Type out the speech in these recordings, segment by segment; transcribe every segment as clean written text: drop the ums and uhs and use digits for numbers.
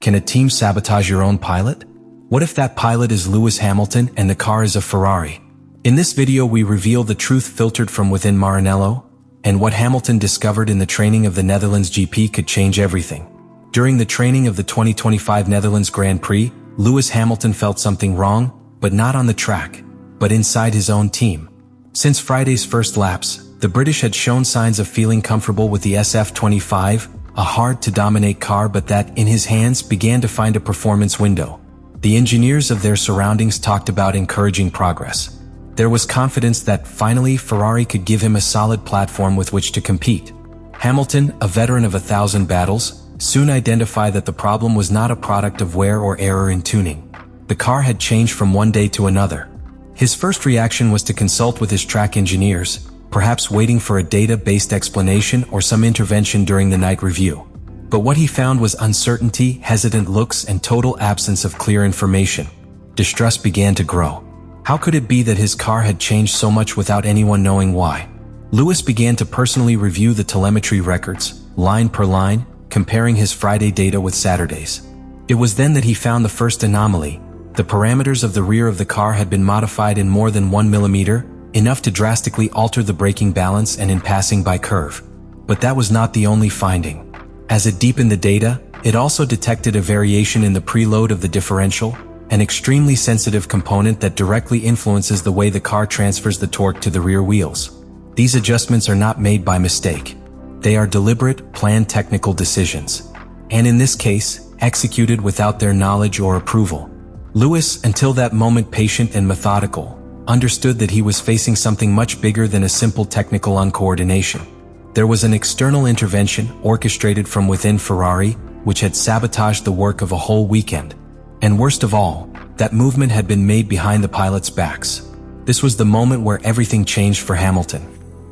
Can a team sabotage your own pilot? What if that pilot is Lewis Hamilton and the car is a Ferrari? In this video we reveal the truth filtered from within Maranello, and what Hamilton discovered in the training of the Netherlands GP could change everything. During the training of the 2025 Netherlands Grand Prix, Lewis Hamilton felt something wrong, but not on the track, but inside his own team. Since Friday's first laps, the British had shown signs of feeling comfortable with the SF25, a hard-to-dominate car but that, in his hands, began to find a performance window. The engineers of their surroundings talked about encouraging progress. There was confidence that, finally, Ferrari could give him a solid platform with which to compete. Hamilton, a veteran of 1,000 battles, soon identified that the problem was not a product of wear or error in tuning. The car had changed from one day to another. His first reaction was to consult with his track engineers, perhaps waiting for a data-based explanation or some intervention during the night review. But what he found was uncertainty, hesitant looks, and total absence of clear information. Distrust began to grow. How could it be that his car had changed so much without anyone knowing why? Lewis began to personally review the telemetry records, line per line, comparing his Friday data with Saturday's. It was then that he found the first anomaly. The parameters of the rear of the car had been modified in more than 1 millimeter, enough to drastically alter the braking balance and in passing by curve. But that was not the only finding. As it deepened the data, it also detected a variation in the preload of the differential, an extremely sensitive component that directly influences the way the car transfers the torque to the rear wheels. These adjustments are not made by mistake. They are deliberate, planned technical decisions. And in this case, executed without their knowledge or approval. Lewis, until that moment patient and methodical, understood that he was facing something much bigger than a simple technical uncoordination. There was an external intervention orchestrated from within Ferrari, which had sabotaged the work of a whole weekend. And worst of all, that movement had been made behind the pilots' backs. This was the moment where everything changed for Hamilton.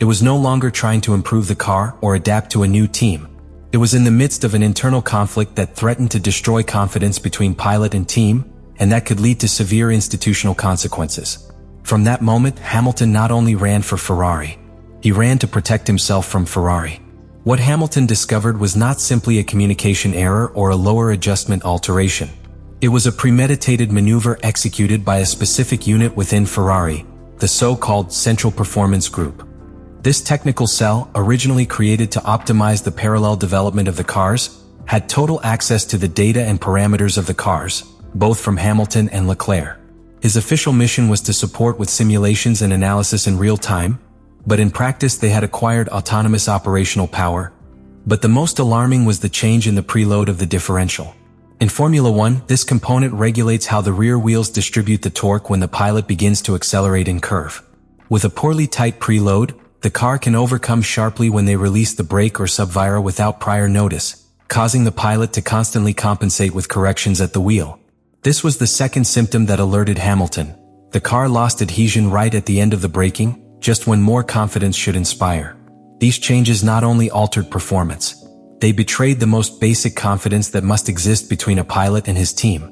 It was no longer trying to improve the car or adapt to a new team. It was in the midst of an internal conflict that threatened to destroy confidence between pilot and team, and that could lead to severe institutional consequences. From that moment, Hamilton not only ran for Ferrari, he ran to protect himself from Ferrari. What Hamilton discovered was not simply a communication error or a lower adjustment alteration. It was a premeditated maneuver executed by a specific unit within Ferrari, the so-called Central Performance Group. This technical cell, originally created to optimize the parallel development of the cars, had total access to the data and parameters of the cars, both from Hamilton and Leclerc. His official mission was to support with simulations and analysis in real time, but in practice they had acquired autonomous operational power. But the most alarming was the change in the preload of the differential. In Formula One, this component regulates how the rear wheels distribute the torque when the pilot begins to accelerate in curve. With a poorly tight preload, the car can overcome sharply when they release the brake or subvira without prior notice, causing the pilot to constantly compensate with corrections at the wheel. This was the second symptom that alerted Hamilton. The car lost adhesion right at the end of the braking, just when more confidence should inspire. These changes not only altered performance, they betrayed the most basic confidence that must exist between a pilot and his team.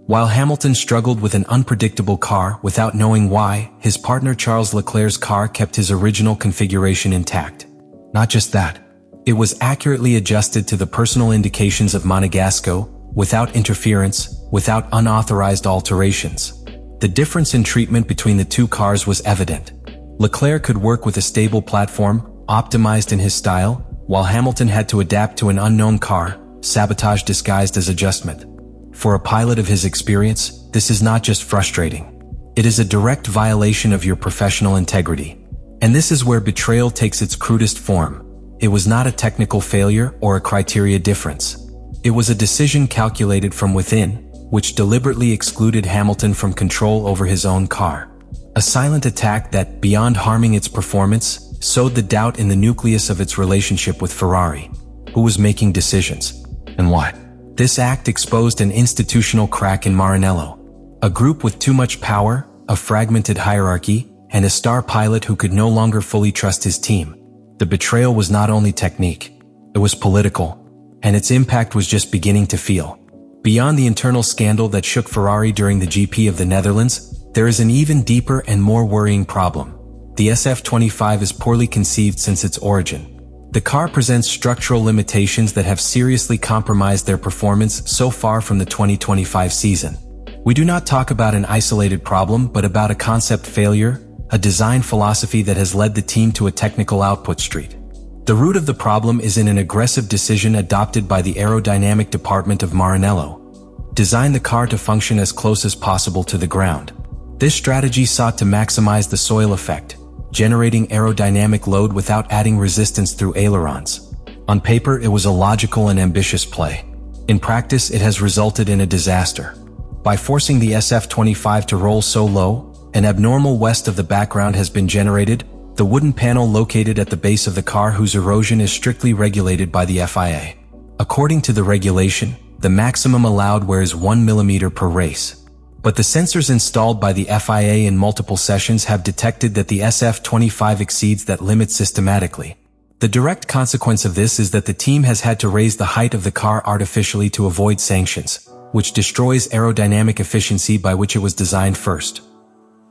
While Hamilton struggled with an unpredictable car without knowing why, his partner Charles Leclerc's car kept his original configuration intact. Not just that, it was accurately adjusted to the personal indications of Monegasco, without interference, without unauthorized alterations. The difference in treatment between the two cars was evident. Leclerc could work with a stable platform, optimized in his style, while Hamilton had to adapt to an unknown car, sabotage disguised as adjustment. For a pilot of his experience, this is not just frustrating. It is a direct violation of your professional integrity. And this is where betrayal takes its crudest form. It was not a technical failure or a criteria difference. It was a decision calculated from within, which deliberately excluded Hamilton from control over his own car. A silent attack that, beyond harming its performance, sowed the doubt in the nucleus of its relationship with Ferrari. Who was making decisions? And what? This act exposed an institutional crack in Maranello. A group with too much power, a fragmented hierarchy, and a star pilot who could no longer fully trust his team. The betrayal was not only technique, it was political. And its impact was just beginning to feel. Beyond the internal scandal that shook Ferrari during the GP of the Netherlands, there is an even deeper and more worrying problem. The SF25 is poorly conceived since its origin. The car presents structural limitations that have seriously compromised their performance so far from the 2025 season. We do not talk about an isolated problem, but about a concept failure, a design philosophy that has led the team to a technical output street. The root of the problem is in an aggressive decision adopted by the aerodynamic department of Maranello. Design the car to function as close as possible to the ground. This strategy sought to maximize the soil effect, generating aerodynamic load without adding resistance through ailerons. On paper, it was a logical and ambitious play. In practice, it has resulted in a disaster. By forcing the SF25 to roll so low, an abnormal west of the background has been generated, the wooden panel located at the base of the car whose erosion is strictly regulated by the FIA. According to the regulation, the maximum allowed wear is 1 mm per race. But the sensors installed by the FIA in multiple sessions have detected that the SF25 exceeds that limit systematically. The direct consequence of this is that the team has had to raise the height of the car artificially to avoid sanctions, which destroys aerodynamic efficiency by which it was designed first.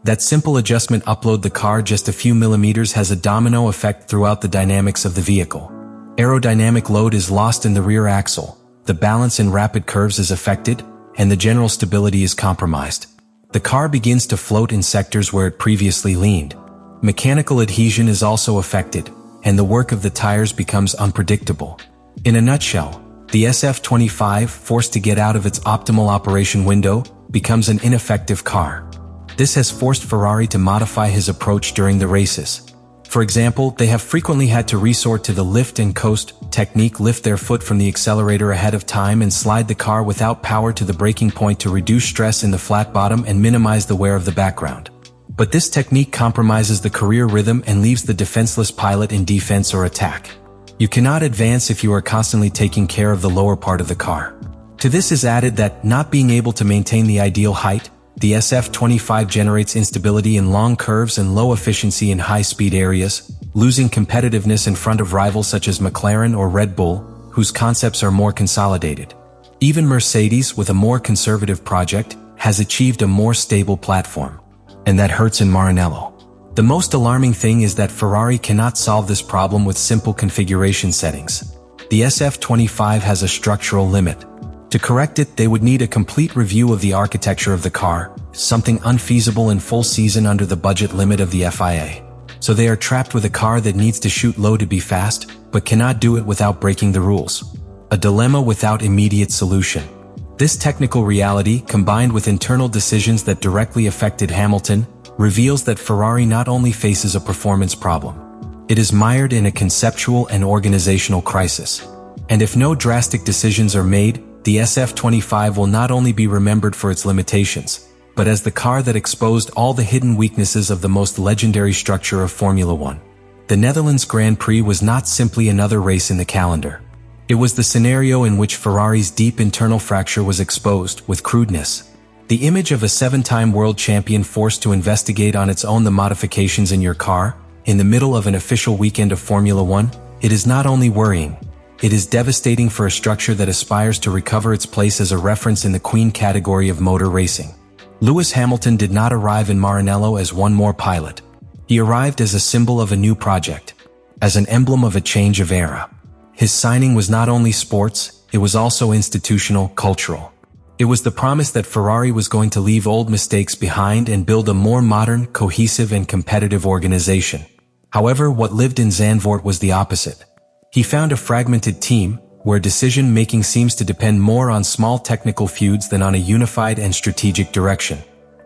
That simple adjustment upload the car just a few millimeters has a domino effect throughout the dynamics of the vehicle. Aerodynamic load is lost in the rear axle, the balance in rapid curves is affected, and the general stability is compromised. The car begins to float in sectors where it previously leaned. Mechanical adhesion is also affected, and the work of the tires becomes unpredictable. In a nutshell, the SF25, forced to get out of its optimal operation window, becomes an ineffective car. This has forced Ferrari to modify his approach during the races. For example, they have frequently had to resort to the lift and coast technique, lift their foot from the accelerator ahead of time and slide the car without power to the braking point to reduce stress in the flat bottom and minimize the wear of the background. But this technique compromises the career rhythm and leaves the defenseless pilot in defense or attack. You cannot advance if you are constantly taking care of the lower part of the car. To this is added that, not being able to maintain the ideal height, the SF25 generates instability in long curves and low efficiency in high-speed areas, losing competitiveness in front of rivals such as McLaren or Red Bull, whose concepts are more consolidated. Even Mercedes, with a more conservative project, has achieved a more stable platform. And that hurts in Maranello. The most alarming thing is that Ferrari cannot solve this problem with simple configuration settings. The SF25 has a structural limit. To correct it, they would need a complete review of the architecture of the car, something unfeasible in full season under the budget limit of the FIA. So they are trapped with a car that needs to shoot low to be fast, but cannot do it without breaking the rules. A dilemma without immediate solution. This technical reality, combined with internal decisions that directly affected Hamilton, reveals that Ferrari not only faces a performance problem, it is mired in a conceptual and organizational crisis. And if no drastic decisions are made, the SF25 will not only be remembered for its limitations, but as the car that exposed all the hidden weaknesses of the most legendary structure of Formula One. The Netherlands Grand Prix was not simply another race in the calendar. It was the scenario in which Ferrari's deep internal fracture was exposed with crudeness. The image of a 7-time world champion forced to investigate on its own the modifications in your car, in the middle of an official weekend of Formula One, it is not only worrying, it is devastating for a structure that aspires to recover its place as a reference in the Queen category of motor racing. Lewis Hamilton did not arrive in Maranello as one more pilot. He arrived as a symbol of a new project, as an emblem of a change of era. His signing was not only sports, it was also institutional, cultural. It was the promise that Ferrari was going to leave old mistakes behind and build a more modern, cohesive and competitive organization. However, what lived in Zandvoort was the opposite. He found a fragmented team, where decision-making seems to depend more on small technical feuds than on a unified and strategic direction.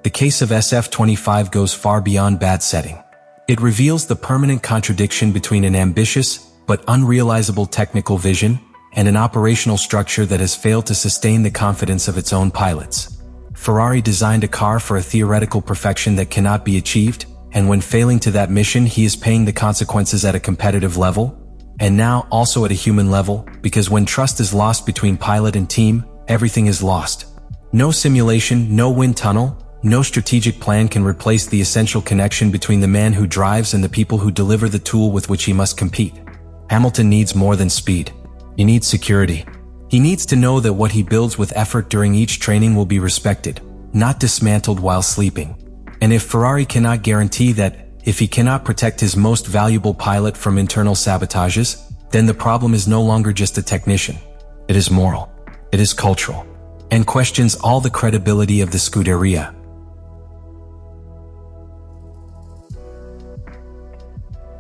The case of SF25 goes far beyond bad setting. It reveals the permanent contradiction between an ambitious, but unrealizable technical vision, and an operational structure that has failed to sustain the confidence of its own pilots. Ferrari designed a car for a theoretical perfection that cannot be achieved, and when failing to that mission, he is paying the consequences at a competitive level, and now also at a human level, because when trust is lost between pilot and team, everything is lost. No simulation, no wind tunnel, no strategic plan can replace the essential connection between the man who drives and the people who deliver the tool with which he must compete. Hamilton needs more than speed. He needs security. He needs to know that what he builds with effort during each training will be respected, not dismantled while sleeping. And if Ferrari cannot guarantee that, if he cannot protect his most valuable pilot from internal sabotages, then the problem is no longer just a technician. It is moral. It is cultural. And questions all the credibility of the Scuderia.